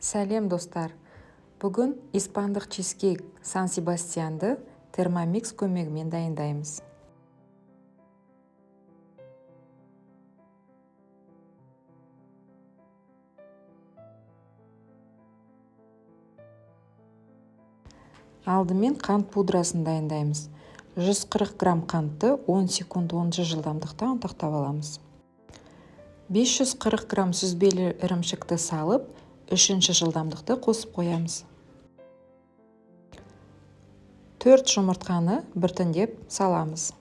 Сәлем достар. Бүгін испандық чизкейк Сан-Себастьянды термомикс көмегімен дайындаймыз. Алдымен қант пудрасын дайындаймыз. 140 грамм қантты 10 секунд 10 жылдамдықта ұнтақтап аламыз. 540 грамм сүзбелі ірімшікті салып, 3 жылдамдықты қосып қоямыз. 4 жұмыртқаны біртіндеп саламыз.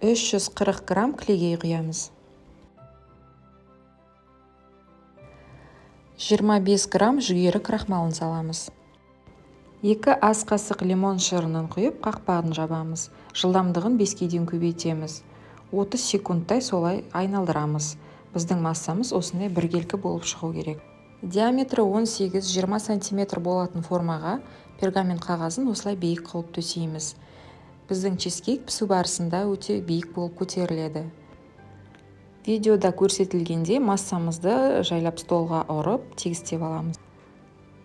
«340 грамм клегей құямыз. 25 грамм жүгері крахмалын саламыз. 2 ас қасық лимон шырынын құйып, қақпағын жабамыз. Жылдамдығын 5-ке дейін көбейтеміз. 30 секундтай солай айналдырамыз. Біздің массамыз осындай біркелкі болып шығу керек. Диаметрі 18-20 см болатын формаға пергамент қағазын осылай биік қылып төсейміз. Біздің чизкейк пісу барысында өте биік болып көтеріледі. Видеода көрсетілгенде массамызды жайлап столға ұрып, тегістеп аламыз.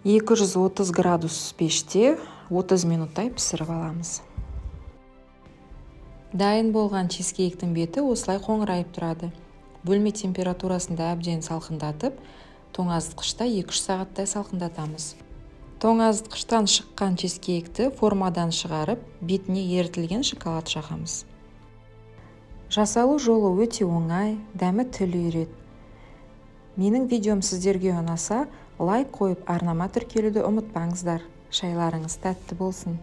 230 градус пеште 30 минуттай пісіріп аламыз. Дайын болған чизкейктің беті осылай қоңырайып тұрады. Бөлме температурасында әбден салқындатып, тоңазытқышта 2-3 сағаттай салқындатамыз. Тоңазытқыштан шыққан чизкейкті формадан шығарып, бетіне ерітілген шоколад жағамыз. Жасалу жолы өте оңай, дәмі тіл үйрет. Менің видеом сіздерге ұнаса, лайк қойып арнама тіркелуді ұмытпаңыздар. Шайларыңыз тәтті болсын.